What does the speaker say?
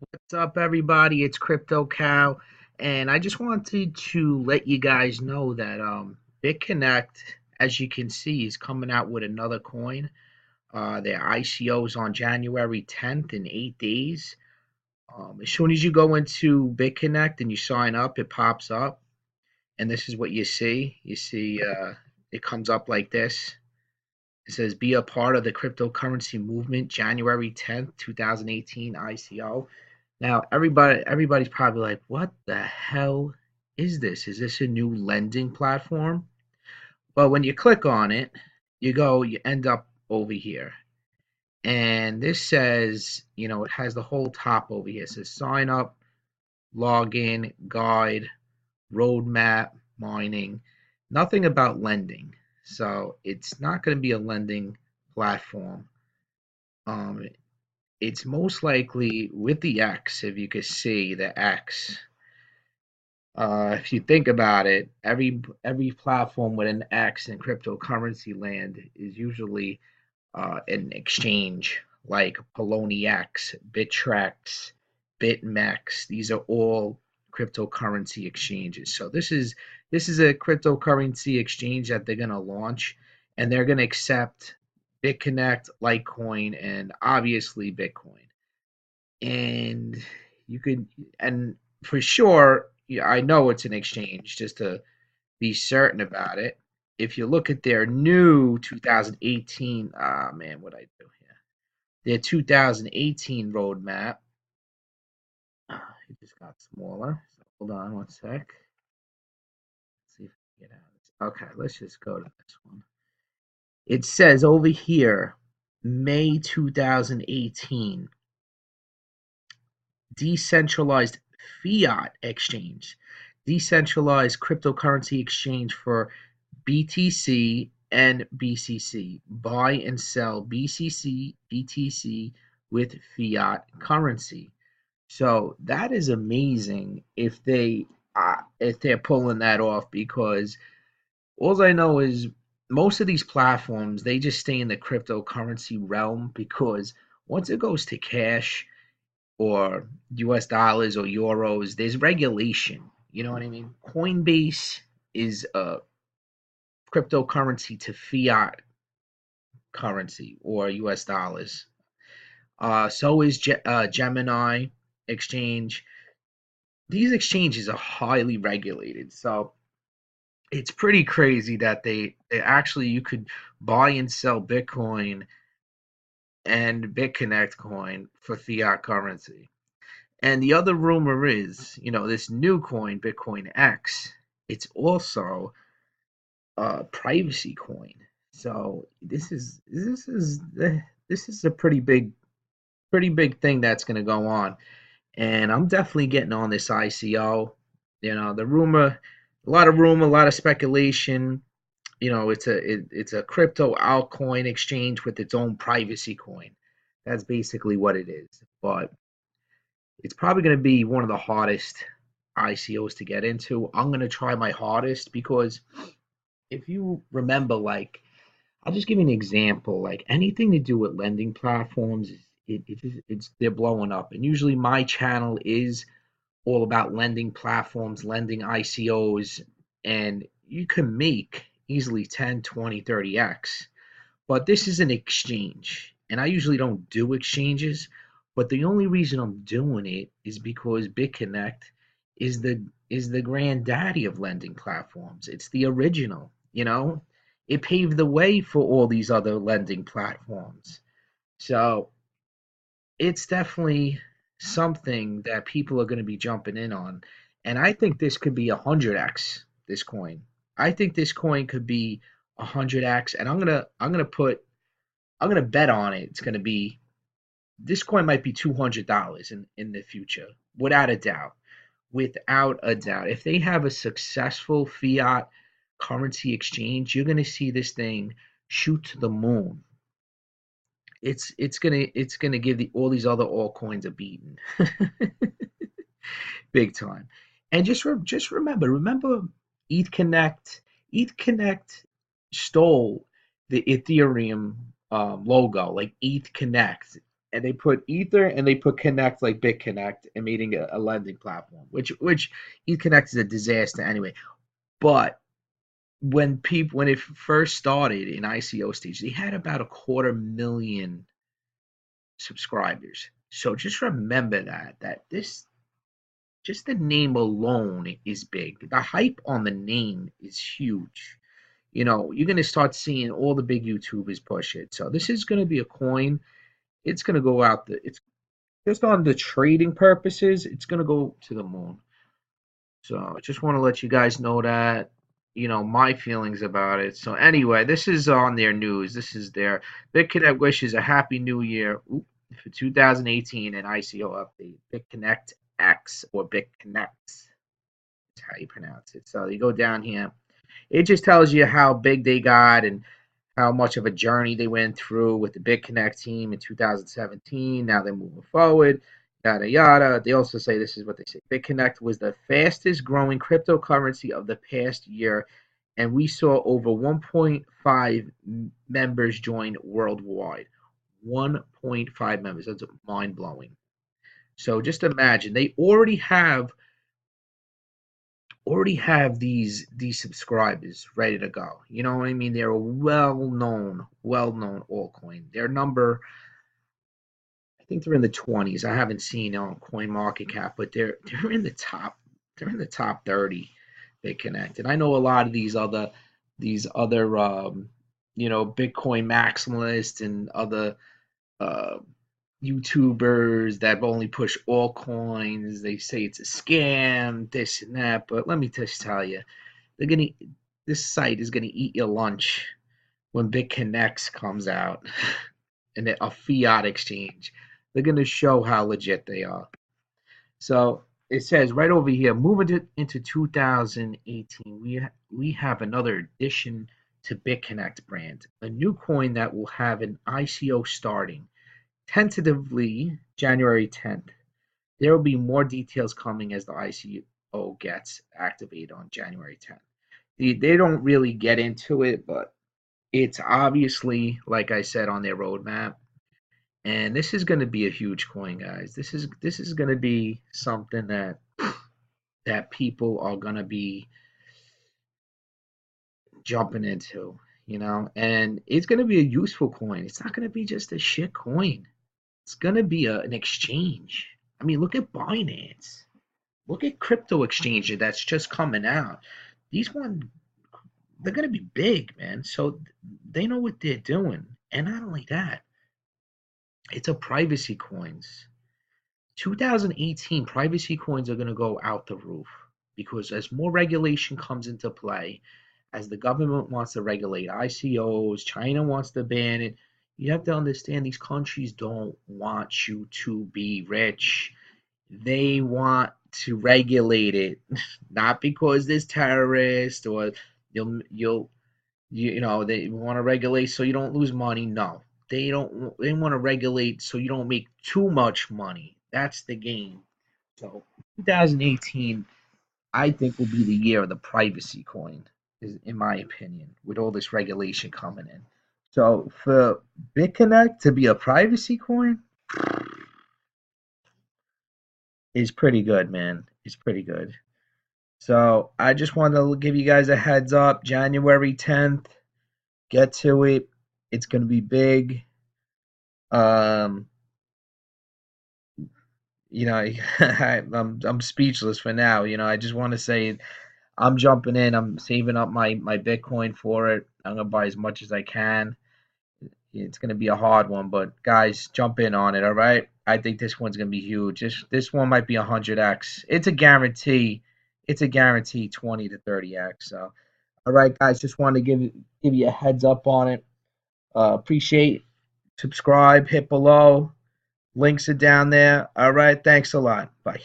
What's up, everybody? It's Crypto Cow, and I just wanted to let you guys know that BitConnect, as you can see, is coming out with another coin. Their ICO is on January 10th in 8 days. As soon as you go into BitConnect and you sign up, it pops up, and this is what you see. You see, it comes up like this. It says, "Be a part of the cryptocurrency movement, January 10th, 2018 ICO." Now, everybody's probably like, "What the hell is this? Is this a new lending platform?" But when you click on it, you end up over here. And this says, it has the whole top over here. It says sign up, login, guide, roadmap, mining. Nothing about lending. So it's not going to be a lending platform. Um, it's most likely with the X, if you could see the X. If you think about it, every platform with an X in cryptocurrency land is usually an exchange like Poloniex, Bittrex, BitMEX. These are all cryptocurrency exchanges. So this is a cryptocurrency exchange that they're gonna launch, and they're gonna accept BitConnect, Litecoin, and obviously Bitcoin. And you could, and for sure, yeah, I know it's an exchange just to be certain about it. If you look at their new 2018, ah man, what I do here? Their 2018 roadmap, it just got smaller. So hold on one sec. Let's see if I can get out of this. Okay, let's just go to this one. It says over here, May 2018, decentralized fiat exchange, decentralized cryptocurrency exchange for BTC and BCC. Buy and sell BCC, BTC with fiat currency. So that is amazing if they're pulling that off, because all I know is most of these platforms, they just stay in the cryptocurrency realm, because once it goes to cash or US dollars or euros, there's regulation. You know what I mean? Coinbase is a cryptocurrency to fiat currency or US dollars. So is Gemini Exchange. These exchanges are highly regulated. So it's pretty crazy that they actually, you could buy and sell Bitcoin and Bitconnect coin for fiat currency. And the other rumor is, this new coin, Bitcoin X, it's also a privacy coin. So this is a pretty big thing that's going to go on. And I'm definitely getting on this ICO. The rumor, a lot of rumor, a lot of speculation. It's a crypto altcoin exchange with its own privacy coin. That's basically what it is. But it's probably going to be one of the hardest ICOs to get into. I'm going to try my hardest, because if you remember, like, I'll just give you an example. Like anything to do with lending platforms, it's they're blowing up. And usually my channel is all about lending platforms, lending ICOs, and you can make easily 10, 20, 30x. But this is an exchange, and I usually don't do exchanges, but the only reason I'm doing it is because BitConnect is the granddaddy of lending platforms. It's the original. It paved the way for all these other lending platforms. So it's definitely something that people are going to be jumping in on. And I think this could be 100x, this coin. I think this coin could be 100x, and I'm gonna bet on it. It's gonna be This coin might be $200 in the future, without a doubt. Without a doubt, if they have a successful fiat currency exchange, you're gonna see this thing shoot to the moon. It's gonna give all these other altcoins a beating, big time. And just remember, ETHConnect. ETHConnect stole the Ethereum logo, like ETHConnect. and they put Ether and they put Connect like BitConnect and making a lending platform, which eConnect is a disaster anyway. But when it first started in ICO stage, they had about a quarter million subscribers. So just remember that this just the name alone is big. The hype on the name is huge. You know, you're gonna start seeing all the big YouTubers push it. So this is gonna be a coin. It's gonna go out it's just on the trading purposes, it's gonna go to the moon. So I just want to let you guys know that, my feelings about it. So anyway, this is on their news. This is their BitConnect wishes a happy new year for 2018 and ICO update. BitConnect X or BitConnect. That's how you pronounce it. So you go down here. It just tells you how big they got and how much of a journey they went through with the BitConnect team in 2017. Now they're moving forward, yada yada. They also say this is what they say: BitConnect was the fastest growing cryptocurrency of the past year, and we saw over 1.5 members join worldwide. 1.5 members. That's mind blowing. So just imagine they already have these subscribers ready to go. You know what I mean? They're a well known altcoin. Their number, I think they're in the 20s. I haven't seen on Coin Market Cap, but they're in the top. They're in the top 30. They connected. I know a lot of these other Bitcoin maximalists and other uh, YouTubers that only push altcoins. They say it's a scam, this and that. But let me just tell you, they're gonna this site is gonna eat your lunch when BitConnect comes out and a fiat exchange. They're gonna show how legit they are. So it says right over here, moving into 2018, we have another addition to BitConnect brand, a new coin that will have an ICO starting tentatively January 10th. There will be more details coming as the ICO gets activated on January 10th. They don't really get into it, but it's obviously, like I said, on their roadmap. And this is going to be a huge coin, guys. This is going to be something that people are going to be jumping into, and it's going to be a useful coin. It's not going to be just a shit coin. It's going to be an exchange. I mean, look at Binance. Look at crypto exchange that's just coming out. These ones, they're going to be big, man. So they know what they're doing. And not only that, it's a privacy coins. 2018 privacy coins are going to go out the roof because as more regulation comes into play, as the government wants to regulate ICOs, China wants to ban it, you have to understand these countries don't want you to be rich. They want to regulate it, not because there's terrorists or you'll they want to regulate so you don't lose money. No, they don't. They want to regulate so you don't make too much money. That's the game. So 2018, I think, will be the year of the privacy coin, is in my opinion, with all this regulation coming in. So for BitConnect to be a privacy coin is pretty good, man. It's pretty good. So I just wanted to give you guys a heads up. January 10th, get to it. It's going to be big. Um, I'm speechless for now. I just want to say I'm jumping in. I'm saving up my Bitcoin for it. I'm gonna buy as much as I can. It's gonna be a hard one, but guys, jump in on it. All right. I think this one's gonna be huge. This one might be 100x. It's a guarantee. It's a guarantee 20 to 30x. So, all right, guys, just wanted to give you a heads up on it. Appreciate. Subscribe. Hit below. Links are down there. All right. Thanks a lot. Bye.